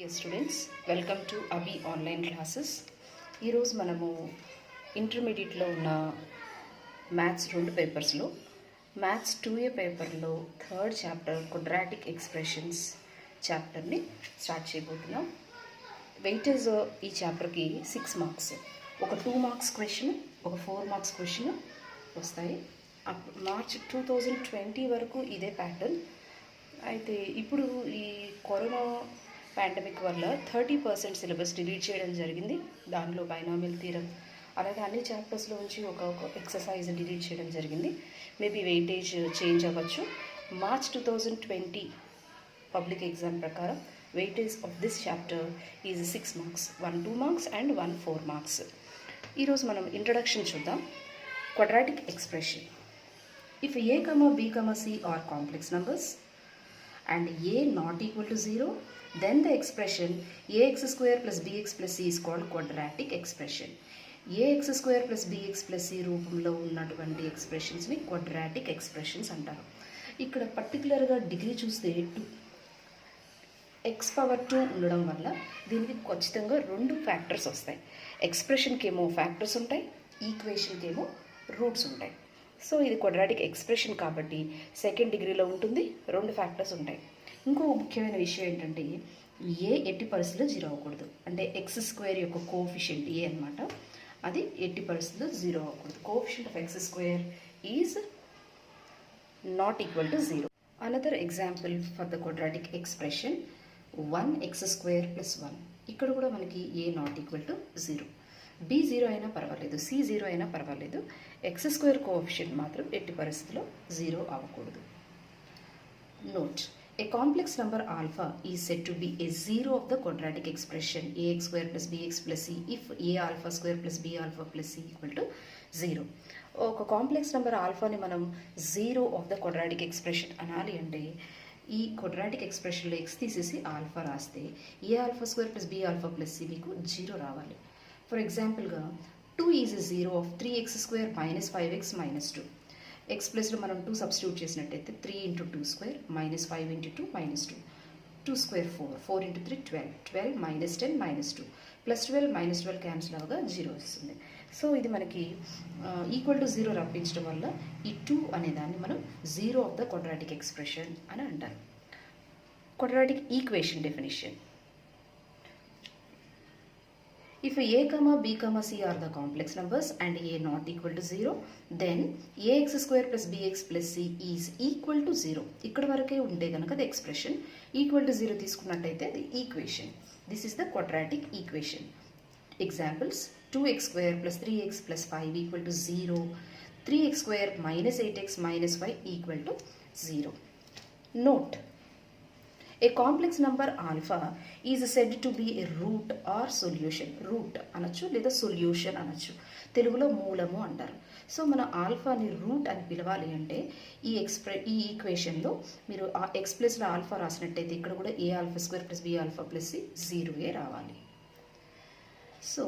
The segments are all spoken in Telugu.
Dear students, welcome to Abhi online classes. ఈరోజు మనము ఇంటర్మీడియట్లో ఉన్న మ్యాథ్స్ 2 పేపర్స్లో మ్యాథ్స్ 2A పేపర్లో థర్డ్ చాప్టర్ క్వాడ్రాటిక్ ఎక్స్ప్రెషన్స్ చాప్టర్ని స్టార్ట్ చేయబోతున్నాం. వెయిటేజ్ ఈ చాప్టర్కి 6 మార్క్స్, ఒక 2 మార్క్స్ క్వశ్చన్, ఒక 4 మార్క్స్ క్వశ్చన్ వస్తాయి. మార్చ్ 2020 వరకు ఇదే ప్యాటర్న్. అయితే ఇప్పుడు ఈ కరోనా పాండమిక్ వల్ల 30% సిలబస్ డిలీట్ చేయడం జరిగింది. దానిలో బైనామియల్ థియరం అలాగే అన్ని చాప్టర్స్లో నుంచి ఒక ఎక్సర్సైజ్ డిలీట్ చేయడం జరిగింది. మేబీ వెయిటేజ్ చేంజ్ అవ్వచ్చు. మార్చ్ 2020 పబ్లిక్ ఎగ్జామ్ ప్రకారం weightage of this chapter is 6 marks, 1 2 marks and 1 4 marks. ఈరోజు మనం ఇంట్రడక్షన్ చూద్దాం. Quadratic expression. If a, b, c are complex numbers and a not equal to 0, then the expression ax square plus bx plus c is called quadratic expression. ax square plus bx plus c రూపంలో ఉన్నటువంటి ఎక్స్ప్రెషన్స్ని క్వాడ్రాటిక్ ఎక్స్ప్రెషన్స్ అంటారు. ఇక్కడ పర్టికులర్గా డిగ్రీ చూస్తే 2 x⁴ ఉండడం వల్ల దీనికి ఖచ్చితంగా 2 ఫ్యాక్టర్స్ వస్తాయి. ఎక్స్ప్రెషన్కి ఏమో ఫ్యాక్టర్స్ ఉంటాయి, ఈక్వేషన్కి ఏమో రూట్స్ ఉంటాయి. సో ఇది క్వాడ్రాటిక్ ఎక్స్ప్రెషన్ కాబట్టి సెకండ్ డిగ్రీలో ఉంటుంది, 2 ఫ్యాక్టర్స్ ఉంటాయి. ఇంకో ముఖ్యమైన విషయం ఏంటంటే ఏ ఎట్టి పరిస్థితుల్లో 0 అవ్వకూడదు. అంటే x² యొక్క కోఎఫిషియంట్ ఏ అనమాట, అది ఎట్టి పరిస్థితుల్లో 0 అవ్వకూడదు. Coefficient of x² is not equal to 0. Another example for the quadratic expression 1x² + 1. ఇక్కడ కూడా మనకి ఏ నాట్ ఈక్వల్ టు 0. b 0 అయినా పర్వాలేదు, c 0 అయినా పర్వాలేదు, x² కోఎఫిషియంట్ మాత్రం ఎట్టి పరిస్థితుల్లో 0 అవ్వకూడదు. Note, a complex number alpha is said to be a zero of the quadratic expression ax² + bx + c if a⁴² + b⁴ + c equal to 0. ఒక కాంప్లెక్స్ నెంబర్ ఆల్ఫాని మనం 0 ఆఫ్ ద క్వాడ్రాటిక్ ఎక్స్ప్రెషన్ అనాలి అంటే ఈ క్వాడ్రాటిక్ ఎక్స్ప్రెషన్లో x తీసేసి ఆల్ఫా రాస్తే a⁴² + b⁴ + c మీకు 0 రావాలి. ఫర్ ఎగ్జాంపుల్గా 2 is 0 of 3x² - 5x - 2. X ప్లస్లో మనం 2 సబ్స్టిట్యూట్ చేసినట్టయితే 3 × 2² - 5 × 2 - 2. 2² 4, 4 × 3 12, 12 - 10 - 2 +12 - 12 క్యాన్సిల్ అవగా 0 వస్తుంది. సో ఇది మనకి ఈక్వల్ టు 0 రప్పించడం వల్ల ఈ 2 అనే దాన్ని మనం 0 ఆఫ్ ద క్వాడ్రాటిక్ ఎక్స్ప్రెషన్ అని అంటారు. Quadratic equation definition. If a, b, c are the complex numbers and a not equal to 0, then ax² + bx + c is equal to 0. ఇక్కడ వరకే ఉంటే కనుక అది ఎక్స్ప్రెషన్. ఈక్వల్ టు 0 తీసుకున్నట్టయితే అది equation. This is the quadratic equation. Examples: 2x² + 3x + 5 equal to 0, 3x² - 8x - 5 equal to 0. Note, a complex number alpha is said to be a root or solution. Root అనొచ్చు లేదా సొల్యూషన్ అనొచ్చు, తెలుగులో మూలము అంటారు. సో మన ఆల్ఫాని రూట్ అని పిలవాలి అంటే ఈ ఈక్వేషన్లో మీరు ఆ x ప్లస్లో ఆల్ఫా రాసినట్టయితే ఇక్కడ కూడా a⁴² + b⁴ + c 0 రావాలి. సో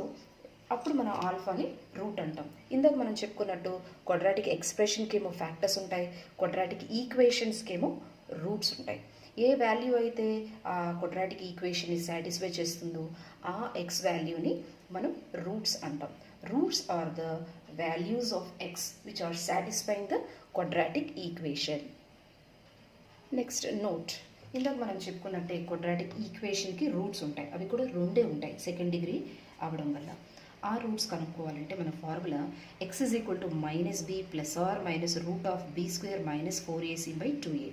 అప్పుడు మనం ఆల్ఫాని రూట్ అంటాం. ఇందాక మనం చెప్పుకున్నట్టు క్వాడ్రాటిక్ ఎక్స్ప్రెషన్కి ఏమో ఫ్యాక్టర్స్ ఉంటాయి, క్వాడ్రాటిక్ ఈక్వేషన్స్కి ఏమో రూట్స్ ఉంటాయి. ఏ వాల్యూ అయితే ఆ క్వాడ్రాటిక్ ఈక్వేషన్ని సాటిస్ఫై చేస్తుందో ఆ ఎక్స్ వాల్యూని మనం రూట్స్ అంటాం. Roots are the values of x which are satisfying the quadratic equation. Next note, ఇందాక మనం చెప్పుకున్నట్టే క్వాడ్రాటిక్ ఈక్వేషన్కి రూట్స్ ఉంటాయి, అవి కూడా 2 ఉంటాయి సెకండ్ డిగ్రీ అవ్వడం వల్ల. ఆ రూట్స్ కనుక్కోవాలంటే మన formula x = -b ± √b² - 4ac/2a.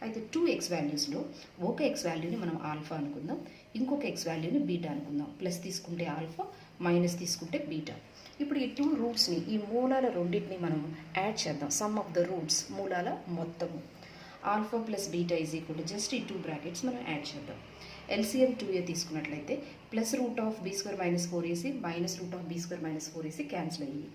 అయితే 2x వాల్యూస్లో ఒక x వాల్యూని మనం ఆల్ఫా అనుకుందాం, ఇంకొక x వాల్యూని బీటా అనుకుందాం. ప్లస్ తీసుకుంటే ఆల్ఫా, మైనస్ తీసుకుంటే బీటా. ఇప్పుడు ఈ 2 రూట్స్ని, ఈ మూలాల రెండింటిని మనం యాడ్ చేద్దాం. సమ్ ఆఫ్ ద రూట్స్, మూలాల మొత్తము alpha plus beta is equal to just ఈ 2 బ్రాకెట్స్ మనం యాడ్ చేద్దాం. LCM 2a తీసుకున్నట్లయితే +√b² - 4ac -√b² - 4ac cancel అయ్యి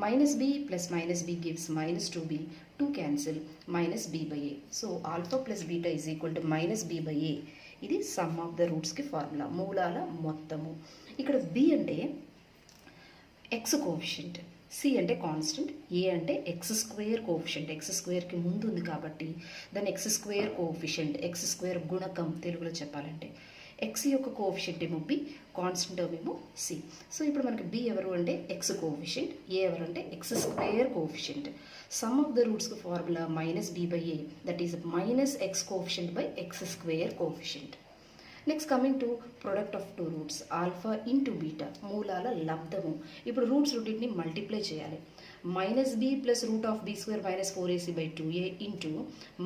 -b + -b gives -2b, 2 cancel -b/a. So alpha plus beta is equal to -b/a. ఇది సమ్ ఆఫ్ ద రూట్స్కి ఫార్ములా, మూలాల మొత్తము. ఇక్కడ b అంటే x కోఎఫిషియంట్, c అంటే కాన్స్టెంట్, a అంటే x² కోఎఫిషియంట్. x²కి ముందు ఉంది కాబట్టి దాని x² కోఎఫిషియంట్, x² గుణకం తెలుగులో చెప్పాలంటే ఎక్స్ యొక్క కోఎఫిషియంట్ ఏమో బి, కాన్స్టెంట్ టర్మ్ ఏమో సి. సో ఇప్పుడు మనకి బి ఎవరు అంటే ఎక్స్ కోఎఫిషియంట్, ఏ ఎవరు అంటే x square coefficient. Sum of the రూట్స్కి formula minus b by a, that is minus x coefficient by x square coefficient. Next coming to product of two roots alpha into beta, మూలాల లబ్ధము. ఇప్పుడు రూట్స్ రెండింటిని మల్టిప్లై చేయాలి. Minus b plus root of b square minus 4ac by 2a into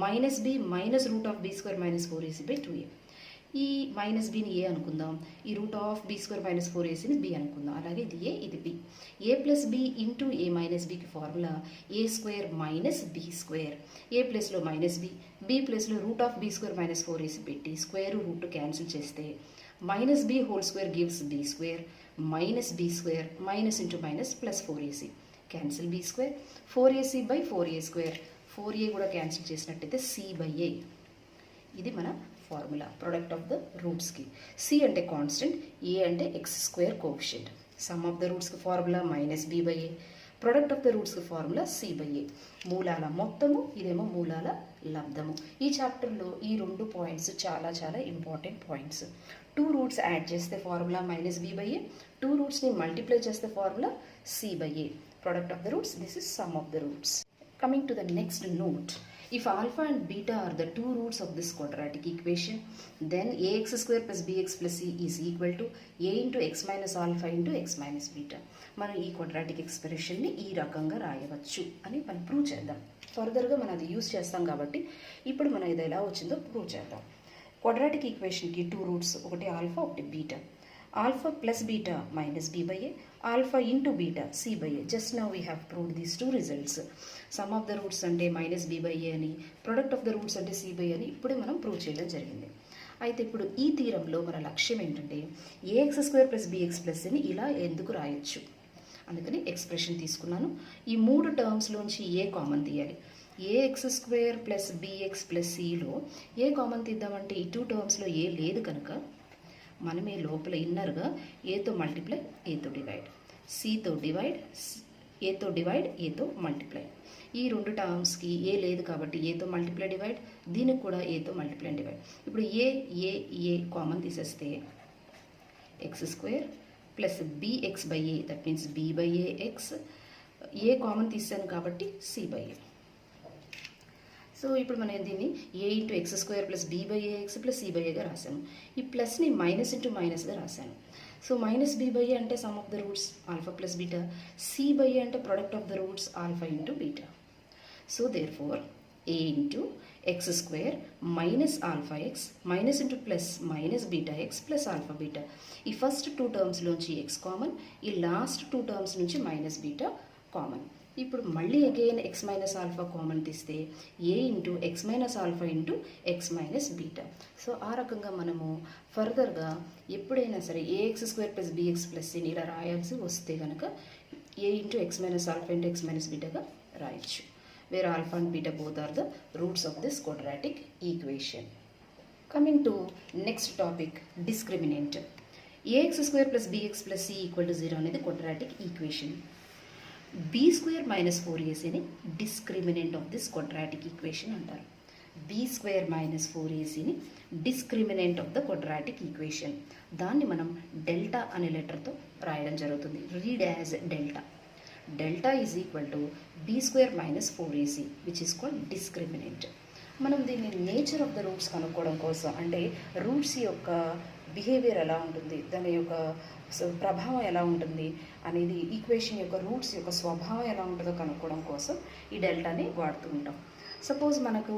minus b minus root of b square minus 4ac by 2a. ఈ మైనస్ బిని ఏ అనుకుందాం, ఈ root of b square minus 4acని బి అనుకుందాం. అలాగే ఇది ఏ, ఇది b. A plus b into a minus బికి formula a square minus b square. A ప్లేస్లో మైనస్ బి, బి ప్లేస్లో root of b square minus 4ac పెట్టి స్క్వేర్ రూట్ క్యాన్సిల్ చేస్తే minus b whole square gives b square minus b square minus into minus plus 4ac. Cancel b square, 4ac by 4a square, 4a కూడా క్యాన్సిల్ చేసినట్టయితే c బై a. ఇది మన ఫార్ములా ప్రొడక్ట్ ఆఫ్ ద రూట్స్కి. సి అంటే కాన్స్టెంట్, ఏ అంటే x square coefficient. Sum of the రూట్స్కి formula minus b by a, product of the రూట్స్కి ఫార్ములా సి బై ఏ. మూలాల మొత్తము, ఇదేమో మూలాల లబ్ధము. ఈ చాప్టర్లో ఈ 2 పాయింట్స్ చాలా చాలా ఇంపార్టెంట్ పాయింట్స్. 2 రూట్స్ యాడ్ చేస్తే formula minus b by a, 2 రూట్స్ని మల్టిప్లై చేస్తే formula c by a. Product of the roots, this is sum of the roots. Coming to the next note, if alpha and beta are the 2 roots of this quadratic equation, then ax square plus bx plus c is equal to a into x minus alpha into x minus beta. మనం ఈ క్వాడ్రాటిక్ ఎక్స్ప్రెషన్ని ఈ రకంగా రాయవచ్చు అని మనం ప్రూవ్ చేద్దాం. ఫర్దర్గా మనం అది యూజ్ చేస్తాం కాబట్టి ఇప్పుడు మనం ఇది ఎలా వచ్చిందో ప్రూవ్ చేద్దాం. క్వాడ్రాటిక్ ఈక్వేషన్కి 2 రూట్స్, ఒకటి ఆల్ఫా ఒకటి beta. Alpha plus beta minus b by a, alpha into beta c by a. Just now we have proved these 2 results. Sum of the roots అంటే మైనస్ b by a అని, product of the roots అంటే c by a అని ఇప్పుడే మనం ప్రూవ్ చేయడం జరిగింది. అయితే ఇప్పుడు ఈ థీరంలో మన లక్ష్యం ఏంటంటే ax square plus bx plus అని ఇలా ఎందుకు రాయొచ్చు, అందుకని ఎక్స్ప్రెషన్ తీసుకున్నాను. ఈ 3 టర్మ్స్లోంచి ఏ కామన్ తీయాలి. ax square plus bx plus cలో ఏ కామన్ తీద్దామంటే ఈ 2 టర్మ్స్లో ఏ లేదు కనుక మనమే లోపల ఇన్నర్గా ఏతో మల్టిప్లై, ఏతో డివైడ్, సితో డివైడ్, ఏతో డివైడ్, ఏతో మల్టిప్లై. ఈ 2 టర్మ్స్కి ఏ లేదు కాబట్టి ఏతో మల్టిప్లై డివైడ్, దీనికి కూడా ఏతో మల్టిప్లై డివైడ్. ఇప్పుడు ఏ కామన్ తీసేస్తే x square plus b x by a, that means b by a x. A common తీసాను కాబట్టి సి బై ఏ. సో ఇప్పుడు మనం దీన్ని a into x square plus b by a x plus c by ఏగా రాశాను. ఈ ప్లస్ని మైనస్ ఇంటూ మైనస్గా రాశాను. So minus b by a అంటే sum of the roots alpha plus beta, c by a అంటే product of the roots alpha into beta. So therefore a into x square minus alpha x minus into plus minus beta x plus alpha beta. ఈ ఫస్ట్ 2 టర్మ్స్లోంచి ఎక్స్ కామన్, ఈ లాస్ట్ 2 టర్మ్స్ నుంచి మైనస్ బీటా కామన్. ఇప్పుడు మళ్ళీ again x minus alpha common తీస్తే a into x minus alpha into x minus beta. సో ఆ రకంగా మనము ఫర్దర్గా ఎప్పుడైనా సరే a x square plus b x plus సిని ఇలా రాయాల్సి వస్తే కనుక ఏ into x minus alpha into x minus బీటాగా రాయొచ్చు. Where alpha and beta both are the roots of this quadratic equation. Coming to next topic, discriminant. A x square plus b x plus c equal to 0 అనేది quadratic equation. B square minus 4ac discriminant of this quadratic equation అంటారు. B square minus 4ac discriminant of the quadratic equation. దాన్ని మనం డెల్టా అనే లెటర్తో రాయడం జరుగుతుంది. Read as delta. Delta is equal to B square minus 4ac which is called discriminant. మనం దీన్ని నేచర్ ఆఫ్ ద రూట్స్ కనుక్కోవడం కోసం, అంటే రూట్స్ యొక్క బిహేవియర్ ఎలా ఉంటుంది, దాని యొక్క ప్రభావం ఎలా ఉంటుంది అనేది, ఈక్వేషన్ యొక్క రూట్స్ యొక్క స్వభావం ఎలా ఉంటుందో కనుక్కోవడం కోసం ఈ డెల్టాని వాడుతూ ఉంటాం. సపోజ్ మనకు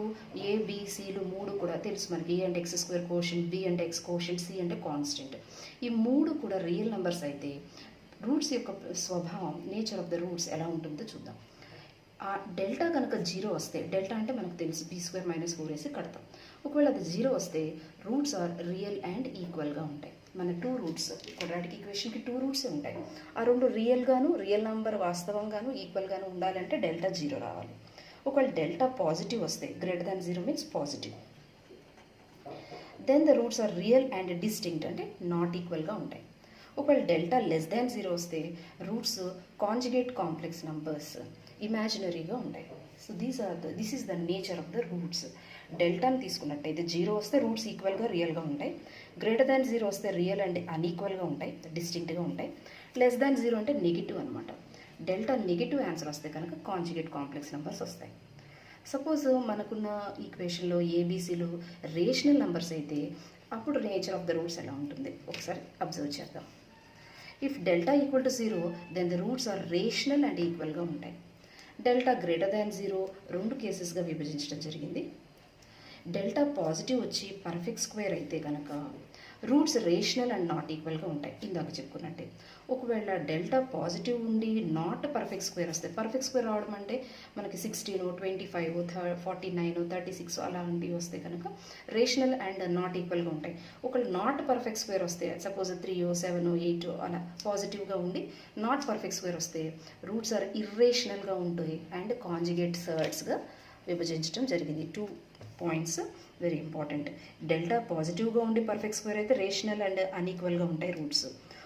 ఏబిసిలు 3 కూడా తెలుసు మనకి. ఏ అంటే ఎక్స్ స్క్వేర్ కోషెంట్, బి అంటే ఎక్స్ కోషెంట్, సి అంటే కాన్స్టెంట్. ఈ 3 కూడా రియల్ నెంబర్స్ అయితే రూట్స్ యొక్క స్వభావం, నేచర్ ఆఫ్ ద రూట్స్ ఎలా ఉంటుందో చూద్దాం. ఆ డెల్టా కనుక 0 వస్తే, డెల్టా అంటే మనకు తెలుసు బీ స్క్వేర్ మైనస్ 4ac కడతాం. ఒకవేళ అది 0 వస్తే రూట్స్ ఆర్ రియల్ అండ్ ఈక్వల్గా ఉంటాయి. మన 2 రూట్స్, క్వాడ్రాటిక్ ఈక్వేషన్కి 2 రూట్సే ఉంటాయి. ఆ 2 రియల్గాను, రియల్ నెంబర్ వాస్తవంగాను ఈక్వల్గాను ఉండాలంటే డెల్టా 0 రావాలి. ఒకవేళ డెల్టా పాజిటివ్ వస్తే, greater than 0 means positive, then the roots are real and distinct అంటే నాట్ ఈక్వల్గా ఉంటాయి. ఒకవేళ డెల్టా లెస్ దాన్ 0 వస్తే రూట్స్ కాంజుగేట్ కాంప్లెక్స్ నంబర్స్, ఇమాజినరీగా ఉంటాయి. So this is the nature of the roots. డెల్టాని తీసుకున్నట్టయితే 0 వస్తే రూట్స్ ఈక్వల్గా రియల్గా ఉంటాయి, గ్రేటర్ దాన్ 0 వస్తే రియల్ అండ్ అన్ఈక్వల్గా ఉంటాయి, డిస్టింక్ట్గా ఉంటాయి, లెస్ దాన్ 0 అంటే నెగిటివ్ అనమాట. డెల్టా నెగిటివ్ ఆన్సర్ వస్తే కనుక కాంజుగేట్ కాంప్లెక్స్ నెంబర్స్ వస్తాయి. సపోజ్ మనకున్న ఈక్వేషన్లో ఏబీసీలు రేషనల్ నెంబర్స్ అయితే అప్పుడు నేచర్ ఆఫ్ ద రూట్స్ ఎలా ఉంటుంది ఒకసారి అబ్జర్వ్ చేద్దాం. If delta equal to 0 then the roots are rational and ఈక్వల్గా ఉంటాయి. డెల్టా గ్రేటర్ దాన్ 0 2 కేసెస్గా విభజించడం జరిగింది. డెల్టా పాజిటివ్ వచ్చి పర్ఫెక్ట్ స్క్వేర్ అయితే కనుక రూట్స్ రేషనల్ అండ్ నాట్ ఈక్వల్గా ఉంటాయి ఇందాక చెప్పుకున్నట్టే. ఒకవేళ డెల్టా పాజిటివ్ ఉండి నాట్ పర్ఫెక్ట్ స్క్వేర్ వస్తే, పర్ఫెక్ట్ స్క్వేర్ రావడం అంటే మనకి 16, 25, 49, 36 అలాంటివి వస్తే కనుక రేషనల్ అండ్ నాట్ ఈక్వల్గా ఉంటాయి. ఒకవేళ నాట్ పర్ఫెక్ట్ స్క్వేర్ వస్తే సపోజ్ 3, 7, 8 అలా పాజిటివ్గా ఉండి నాట్ పర్ఫెక్ట్ స్క్వేర్ వస్తే రూట్స్ ఆర్ ఇర్రేషనల్గా ఉంటాయి అండ్ కాంజుగేట్ సర్డ్స్గా విభజించడం జరిగింది. 2 పాయింట్స్ వెరీ ఇంపార్టెంట్. డెల్టా పాజిటివ్గా ఉండి పర్ఫెక్ట్ స్క్వేర్ అయితే రేషనల్ అండ్ అన్ఈక్వల్గా ఉంటాయి రూట్స్.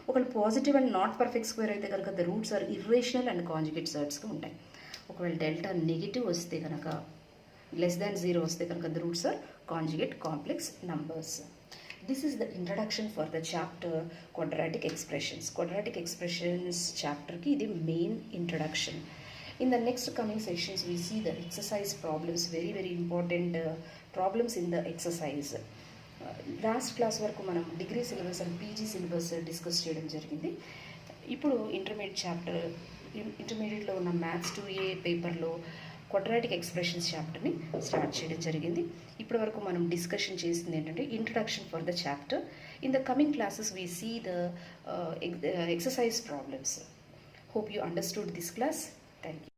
ఒకవేళ positive and not perfect square అయితే కనుక the roots are irrational and conjugate సర్డ్స్గా ఉంటాయి. ఒకవేళ డెల్టా నెగిటివ్ వస్తే కనుక లెస్ దాన్ 0 వస్తే కనుక the roots are conjugate complex numbers. This is the introduction for the chapter quadratic expressions. Quadratic expressions chapter ki idi main introduction. In the next coming sessions we see the exercise problems, very important problems in the exercise. Last class వరకు మనం degree syllabus and PG syllabus discuss చేయడం జరిగింది. ఇప్పుడు ఇంటర్మీడియట్లో ఉన్న మ్యాథ్స్ 2A పేపర్లో క్వాడ్రాటిక్ ఎక్స్ప్రెషన్స్ చాప్టర్ని స్టార్ట్ చేయడం జరిగింది. ఇప్పటి వరకు మనం డిస్కషన్ చేసింది ఏంటంటే introduction for the chapter. In the coming classes we see the exercise problems. Hope you understood this class. Thank you.